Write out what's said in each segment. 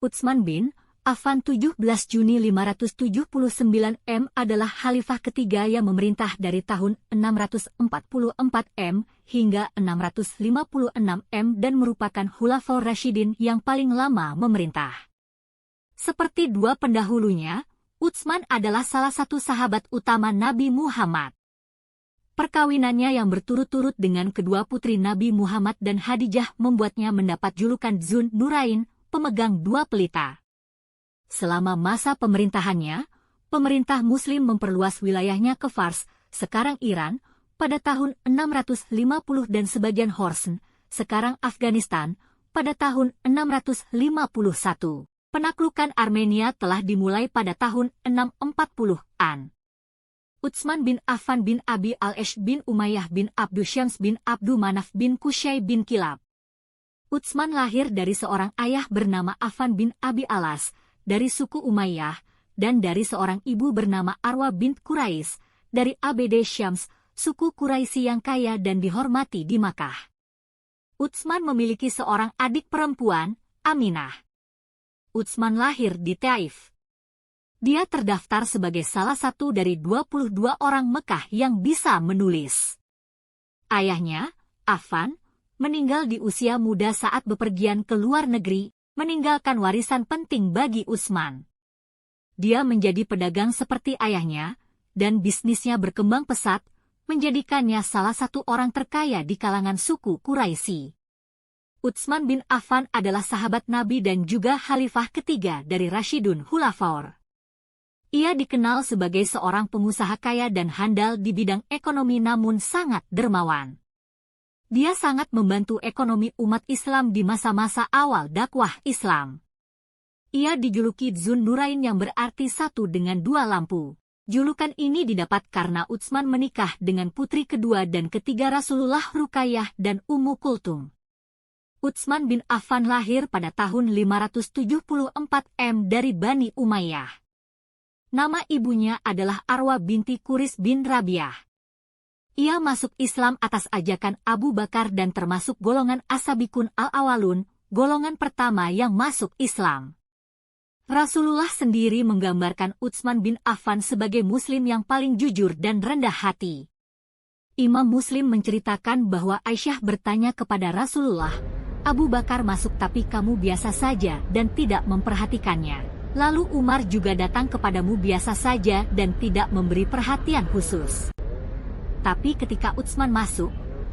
Utsman bin Affan 17 Juni 579 M adalah khalifah ketiga yang memerintah dari tahun 644 M hingga 656 M dan merupakan Khulafaur Rasyidin yang paling lama memerintah. Seperti dua pendahulunya, Utsman adalah salah satu sahabat utama Nabi Muhammad. Perkawinannya yang berturut-turut dengan kedua putri Nabi Muhammad dan Khadijah membuatnya mendapat julukan Dzun Nurain, pemegang dua pelita. Selama masa pemerintahannya, pemerintah Muslim memperluas wilayahnya ke Fars, sekarang Iran, pada tahun 650 dan sebagian Khorasan, sekarang Afghanistan, pada tahun 651. Penaklukan Armenia telah dimulai pada tahun 640-an. Utsman bin Affan bin Abi al-Ash bin Umayyah bin Abdu Syams bin Abdu Manaf bin Qusay bin Kilab. Utsman lahir dari seorang ayah bernama Affan bin Abi Alas, dari suku Umayyah, dan dari seorang ibu bernama Arwa bint Quraisy, dari ABD Syams, suku Quraisy yang kaya dan dihormati di Makkah. Utsman memiliki seorang adik perempuan, Aminah. Utsman lahir di Taif. Dia terdaftar sebagai salah satu dari 22 orang Mekah yang bisa menulis. Ayahnya, Affan, meninggal di usia muda saat bepergian ke luar negeri, meninggalkan warisan penting bagi Utsman. Dia menjadi pedagang seperti ayahnya, dan bisnisnya berkembang pesat, menjadikannya salah satu orang terkaya di kalangan suku Quraisy. Utsman bin Affan adalah sahabat Nabi dan juga khalifah ketiga dari Rasyidun Khulafaur. Ia dikenal sebagai seorang pengusaha kaya dan handal di bidang ekonomi namun sangat dermawan. Dia sangat membantu ekonomi umat Islam di masa-masa awal dakwah Islam. Ia dijuluki Dzun Nurain yang berarti satu dengan dua lampu. Julukan ini didapat karena Utsman menikah dengan putri kedua dan ketiga Rasulullah Ruqayyah dan Ummu Kulthum. Utsman bin Affan lahir pada tahun 574 M dari Bani Umayyah. Nama ibunya adalah Arwa binti Quris bin Rabi'ah. Ia masuk Islam atas ajakan Abu Bakar dan termasuk golongan As-Sabiqun al-Awwalun, golongan pertama yang masuk Islam. Rasulullah sendiri menggambarkan Utsman bin Affan sebagai muslim yang paling jujur dan rendah hati. Imam Muslim menceritakan bahwa Aisyah bertanya kepada Rasulullah, "Abu Bakar masuk tapi kamu biasa saja dan tidak memperhatikannya. Lalu Umar juga datang kepadamu biasa saja dan tidak memberi perhatian khusus. Tapi ketika Utsman masuk,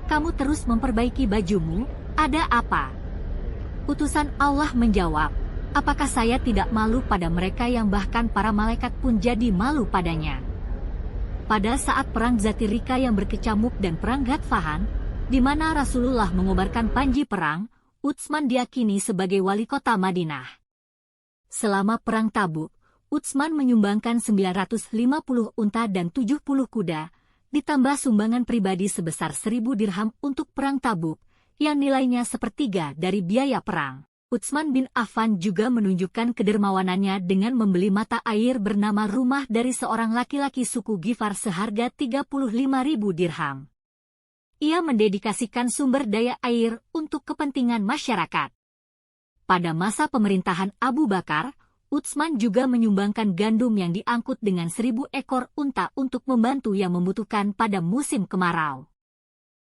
kamu terus memperbaiki bajumu, ada apa?" Utusan Allah menjawab, "Apakah saya tidak malu pada mereka yang bahkan para malaikat pun jadi malu padanya?" Pada saat perang Zatirika yang berkecamuk dan perang Ghatfahan, di mana Rasulullah mengobarkan panji perang, Utsman diyakini sebagai wali kota Madinah. Selama perang Tabuk, Utsman menyumbangkan 950 unta dan 70 kuda, ditambah sumbangan pribadi sebesar 1000 dirham untuk perang Tabuk, yang nilainya sepertiga dari biaya perang. Utsman bin Affan juga menunjukkan kedermawanannya dengan membeli mata air bernama rumah dari seorang laki-laki suku Ghifar seharga 35.000 dirham. Ia mendedikasikan sumber daya air untuk kepentingan masyarakat. Pada masa pemerintahan Abu Bakar, Utsman juga menyumbangkan gandum yang diangkut dengan 1000 ekor unta untuk membantu yang membutuhkan pada musim kemarau.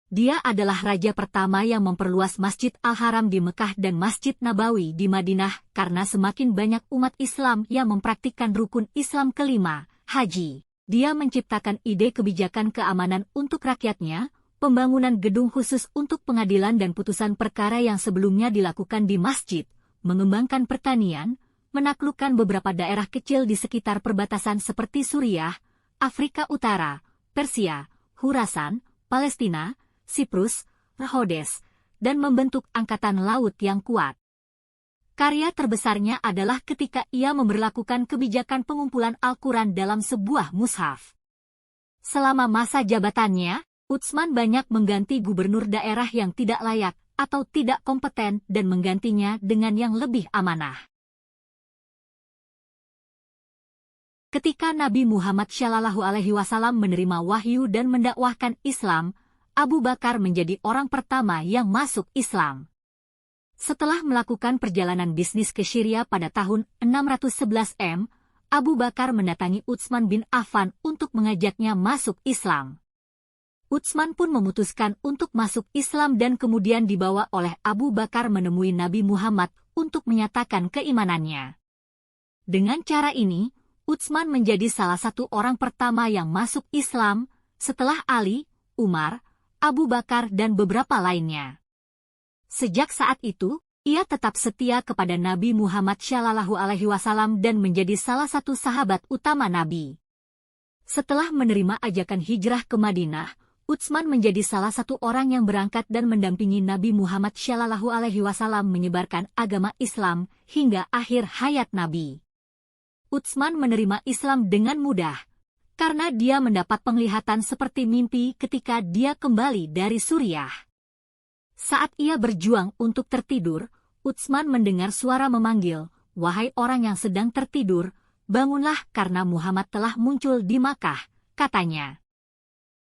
Dia adalah raja pertama yang memperluas Masjid Al-Haram di Mekah dan Masjid Nabawi di Madinah karena semakin banyak umat Islam yang mempraktikkan rukun Islam kelima, haji. Dia menciptakan ide kebijakan keamanan untuk rakyatnya, pembangunan gedung khusus untuk pengadilan dan putusan perkara yang sebelumnya dilakukan di masjid, mengembangkan pertanian, menaklukkan beberapa daerah kecil di sekitar perbatasan seperti Suriah, Afrika Utara, Persia, Khurasan, Palestina, Siprus, Rhodes, dan membentuk angkatan laut yang kuat. Karya terbesarnya adalah ketika ia memberlakukan kebijakan pengumpulan Al-Quran dalam sebuah mushaf. Selama masa jabatannya, Utsman banyak mengganti gubernur daerah yang tidak layak atau tidak kompeten dan menggantinya dengan yang lebih amanah. Ketika Nabi Muhammad SAW menerima wahyu dan mendakwahkan Islam, Abu Bakar menjadi orang pertama yang masuk Islam. Setelah melakukan perjalanan bisnis ke Syria pada tahun 611 M, Abu Bakar mendatangi Utsman bin Affan untuk mengajaknya masuk Islam. Utsman pun memutuskan untuk masuk Islam dan kemudian dibawa oleh Abu Bakar menemui Nabi Muhammad untuk menyatakan keimanannya. Dengan cara ini, Utsman menjadi salah satu orang pertama yang masuk Islam, setelah Ali, Umar, Abu Bakar dan beberapa lainnya. Sejak saat itu, ia tetap setia kepada Nabi Muhammad SAW dan menjadi salah satu sahabat utama Nabi. Setelah menerima ajakan hijrah ke Madinah, Utsman menjadi salah satu orang yang berangkat dan mendampingi Nabi Muhammad SAW menyebarkan agama Islam hingga akhir hayat Nabi. Utsman menerima Islam dengan mudah, karena dia mendapat penglihatan seperti mimpi ketika dia kembali dari Suriah. Saat ia berjuang untuk tertidur, Utsman mendengar suara memanggil, "Wahai orang yang sedang tertidur, bangunlah karena Muhammad telah muncul di Makkah," katanya.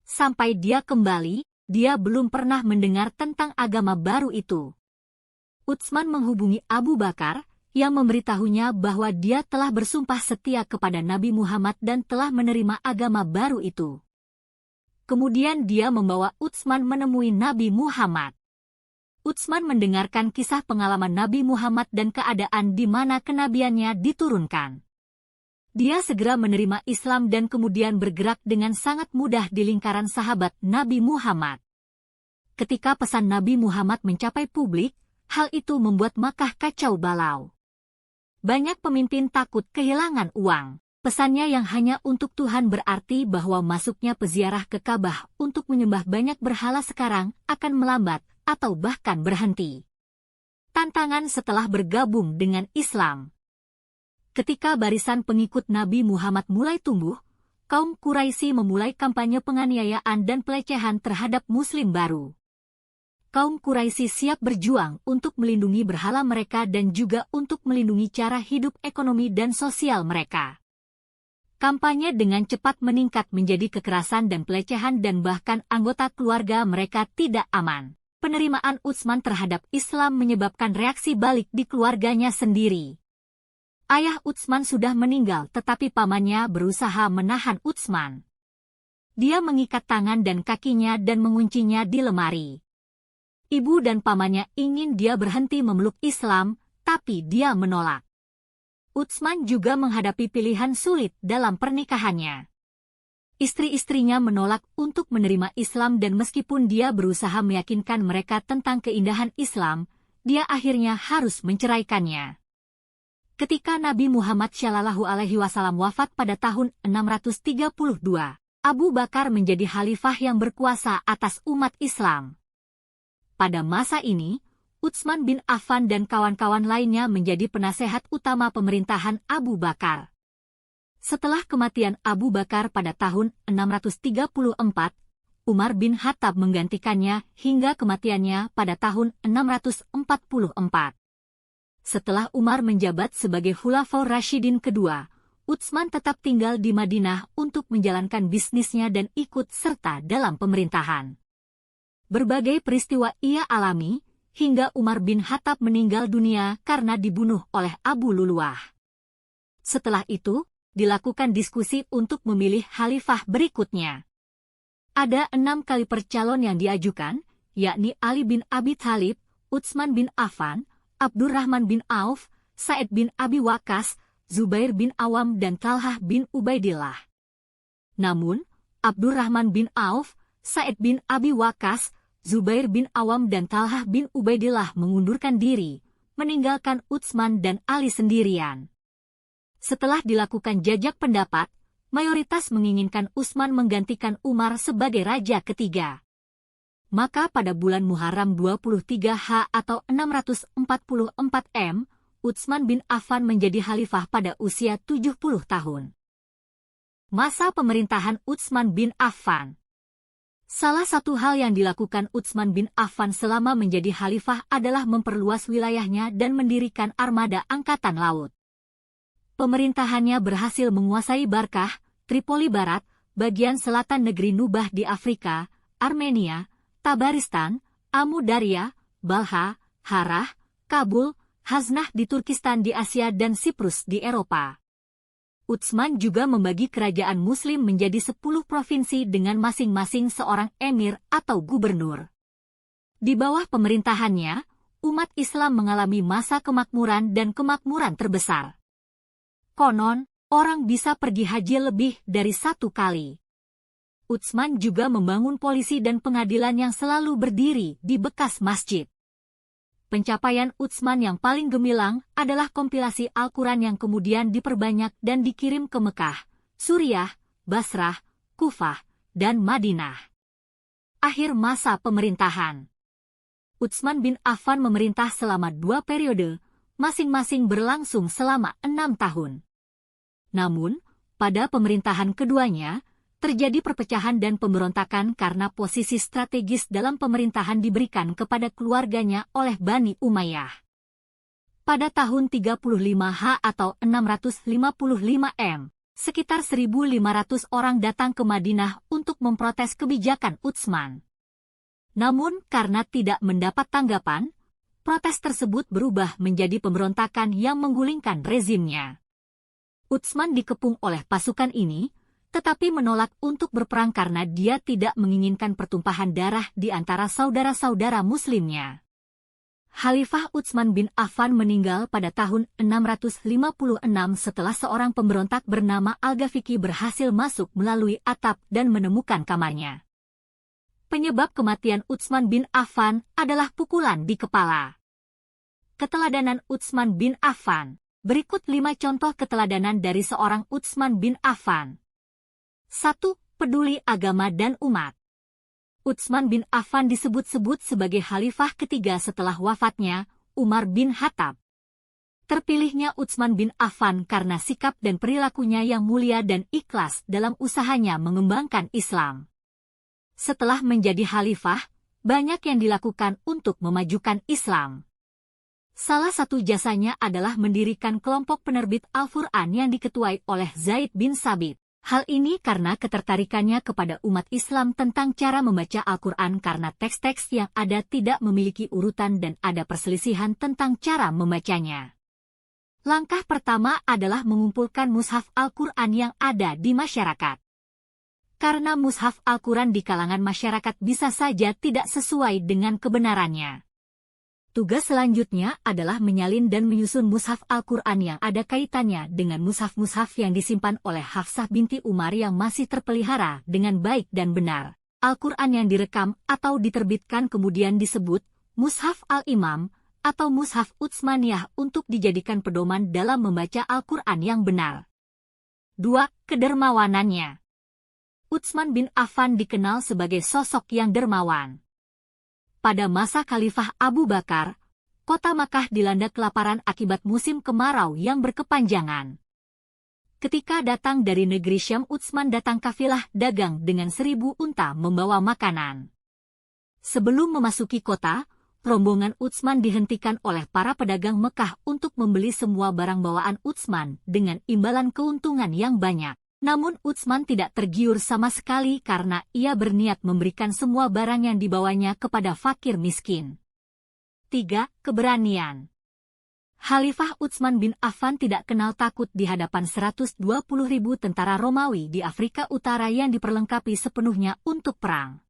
Sampai dia kembali, dia belum pernah mendengar tentang agama baru itu. Utsman menghubungi Abu Bakar, yang memberitahunya bahwa dia telah bersumpah setia kepada Nabi Muhammad dan telah menerima agama baru itu. Kemudian dia membawa Utsman menemui Nabi Muhammad. Utsman mendengarkan kisah pengalaman Nabi Muhammad dan keadaan di mana kenabiannya diturunkan. Dia segera menerima Islam dan kemudian bergerak dengan sangat mudah di lingkaran sahabat Nabi Muhammad. Ketika pesan Nabi Muhammad mencapai publik, hal itu membuat Makkah kacau balau. Banyak pemimpin takut kehilangan uang. Pesannya yang hanya untuk Tuhan berarti bahwa masuknya peziarah ke Ka'bah untuk menyembah banyak berhala sekarang akan melambat atau bahkan berhenti. Tantangan setelah bergabung dengan Islam. Ketika barisan pengikut Nabi Muhammad mulai tumbuh, kaum Quraisy memulai kampanye penganiayaan dan pelecehan terhadap Muslim baru. Kaum Quraisy siap berjuang untuk melindungi berhala mereka dan juga untuk melindungi cara hidup ekonomi dan sosial mereka. Kampanye dengan cepat meningkat menjadi kekerasan dan pelecehan dan bahkan anggota keluarga mereka tidak aman. Penerimaan Utsman terhadap Islam menyebabkan reaksi balik di keluarganya sendiri. Ayah Utsman sudah meninggal tetapi pamannya berusaha menahan Utsman. Dia mengikat tangan dan kakinya dan menguncinya di lemari. Ibu dan pamannya ingin dia berhenti memeluk Islam, tapi dia menolak. Utsman juga menghadapi pilihan sulit dalam pernikahannya. Istri-istrinya menolak untuk menerima Islam dan meskipun dia berusaha meyakinkan mereka tentang keindahan Islam, dia akhirnya harus menceraikannya. Ketika Nabi Muhammad SAW wafat pada tahun 632, Abu Bakar menjadi khalifah yang berkuasa atas umat Islam. Pada masa ini, Utsman bin Affan dan kawan-kawan lainnya menjadi penasehat utama pemerintahan Abu Bakar. Setelah kematian Abu Bakar pada tahun 634, Umar bin Khattab menggantikannya hingga kematiannya pada tahun 644. Setelah Umar menjabat sebagai Khulafaur Rasyidin kedua, Utsman tetap tinggal di Madinah untuk menjalankan bisnisnya dan ikut serta dalam pemerintahan. Berbagai peristiwa ia alami, hingga Umar bin Khattab meninggal dunia karena dibunuh oleh Abu Luluah. Setelah itu, dilakukan diskusi untuk memilih khalifah berikutnya. Ada 6 kaliber calon yang diajukan, yakni Ali bin Abi Thalib, Utsman bin Affan, Abdurrahman bin Auf, Sa'id bin Abi Waqqas, Zubair bin Awam dan Talhah bin Ubaidillah. Namun, Abdurrahman bin Auf, Sa'id bin Abi Waqqas, Zubair bin Awam dan Talhah bin Ubaidillah mengundurkan diri, meninggalkan Utsman dan Ali sendirian. Setelah dilakukan jajak pendapat, mayoritas menginginkan Utsman menggantikan Umar sebagai raja ketiga. Maka pada bulan Muharram 23H atau 644 M, Utsman bin Affan menjadi khalifah pada usia 70 tahun. Masa pemerintahan Utsman bin Affan. Salah satu hal yang dilakukan Utsman bin Affan selama menjadi khalifah adalah memperluas wilayahnya dan mendirikan armada angkatan laut. Pemerintahannya berhasil menguasai Barkah, Tripoli Barat, bagian selatan negeri Nubah di Afrika, Armenia, Tabaristan, Amu Darya, Balha, Harah, Kabul, Haznah di Turkistan di Asia dan Siprus di Eropa. Utsman juga membagi kerajaan Muslim menjadi 10 provinsi dengan masing-masing seorang emir atau gubernur. Di bawah pemerintahannya, umat Islam mengalami masa kemakmuran dan kemakmuran terbesar. Konon, orang bisa pergi haji lebih dari 1 kali. Utsman juga membangun polisi dan pengadilan yang selalu berdiri di bekas masjid. Pencapaian Utsman yang paling gemilang adalah kompilasi Al-Quran yang kemudian diperbanyak dan dikirim ke Mekah, Suriah, Basrah, Kufah, dan Madinah. Akhir masa pemerintahan. Utsman bin Affan memerintah selama 2 periode, masing-masing berlangsung selama 6 tahun. Namun, pada pemerintahan keduanya, terjadi perpecahan dan pemberontakan karena posisi strategis dalam pemerintahan diberikan kepada keluarganya oleh Bani Umayyah. Pada tahun 35H atau 655 M, sekitar 1.500 orang datang ke Madinah untuk memprotes kebijakan Utsman. Namun, karena tidak mendapat tanggapan, protes tersebut berubah menjadi pemberontakan yang menggulingkan rezimnya. Utsman dikepung oleh pasukan ini, tetapi menolak untuk berperang karena dia tidak menginginkan pertumpahan darah di antara saudara-saudara muslimnya. Khalifah Utsman bin Affan meninggal pada tahun 656 setelah seorang pemberontak bernama Al-Ghafiqi berhasil masuk melalui atap dan menemukan kamarnya. Penyebab kematian Utsman bin Affan adalah pukulan di kepala. Keteladanan Utsman bin Affan. Berikut 5 contoh keteladanan dari seorang Utsman bin Affan. 1. Peduli agama dan umat. Utsman bin Affan disebut-sebut sebagai khalifah ketiga setelah wafatnya Umar bin Khattab. Terpilihnya Utsman bin Affan karena sikap dan perilakunya yang mulia dan ikhlas dalam usahanya mengembangkan Islam. Setelah menjadi khalifah, banyak yang dilakukan untuk memajukan Islam. Salah satu jasanya adalah mendirikan kelompok penerbit Al-Quran yang diketuai oleh Zaid bin Sabit. Hal ini karena ketertarikannya kepada umat Islam tentang cara membaca Al-Quran karena teks-teks yang ada tidak memiliki urutan dan ada perselisihan tentang cara membacanya. Langkah pertama adalah mengumpulkan mushaf Al-Quran yang ada di masyarakat. Karena mushaf Al-Quran di kalangan masyarakat bisa saja tidak sesuai dengan kebenarannya. Tugas selanjutnya adalah menyalin dan menyusun mushaf Al-Quran yang ada kaitannya dengan mushaf-mushaf yang disimpan oleh Hafsah binti Umar yang masih terpelihara dengan baik dan benar. Al-Quran yang direkam atau diterbitkan kemudian disebut Mushaf Al-Imam atau Mushaf Utsmaniyah untuk dijadikan pedoman dalam membaca Al-Quran yang benar. 2. Kedermawanannya. Utsman bin Affan dikenal sebagai sosok yang dermawan. Pada masa Khalifah Abu Bakar, kota Makkah dilanda kelaparan akibat musim kemarau yang berkepanjangan. Ketika datang dari negeri Syam, Utsman datang kafilah dagang dengan 1.000 unta membawa makanan. Sebelum memasuki kota, rombongan Utsman dihentikan oleh para pedagang Mekah untuk membeli semua barang bawaan Utsman dengan imbalan keuntungan yang banyak. Namun Utsman tidak tergiur sama sekali karena ia berniat memberikan semua barang yang dibawanya kepada fakir miskin. 3. Keberanian. Khalifah Utsman bin Affan tidak kenal takut di hadapan 120.000 tentara Romawi di Afrika Utara yang diperlengkapi sepenuhnya untuk perang.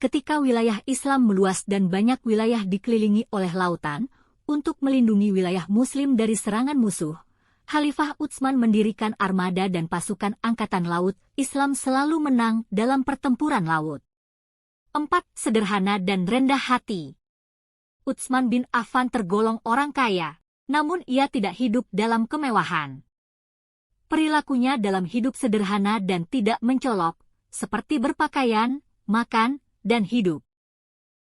Ketika wilayah Islam meluas dan banyak wilayah dikelilingi oleh lautan, untuk melindungi wilayah Muslim dari serangan musuh, Khalifah Utsman mendirikan armada dan pasukan angkatan laut. Islam selalu menang dalam pertempuran laut. 4. Sederhana dan rendah hati. Utsman bin Affan tergolong orang kaya, namun ia tidak hidup dalam kemewahan. Perilakunya dalam hidup sederhana dan tidak mencolok, seperti berpakaian, makan, dan hidup.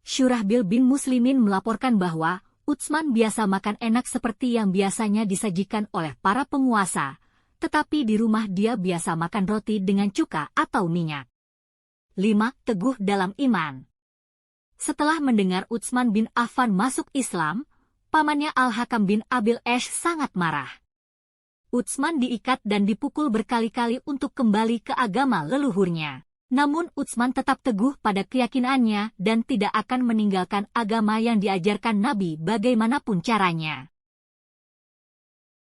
Syurahbil bin Muslimin melaporkan bahwa Utsman biasa makan enak seperti yang biasanya disajikan oleh para penguasa, tetapi di rumah dia biasa makan roti dengan cuka atau minyak. 5. Teguh dalam iman. Setelah mendengar Utsman bin Affan masuk Islam, pamannya Al-Hakam bin Abil Ash sangat marah. Utsman diikat dan dipukul berkali-kali untuk kembali ke agama leluhurnya. Namun Utsman tetap teguh pada keyakinannya dan tidak akan meninggalkan agama yang diajarkan Nabi bagaimanapun caranya.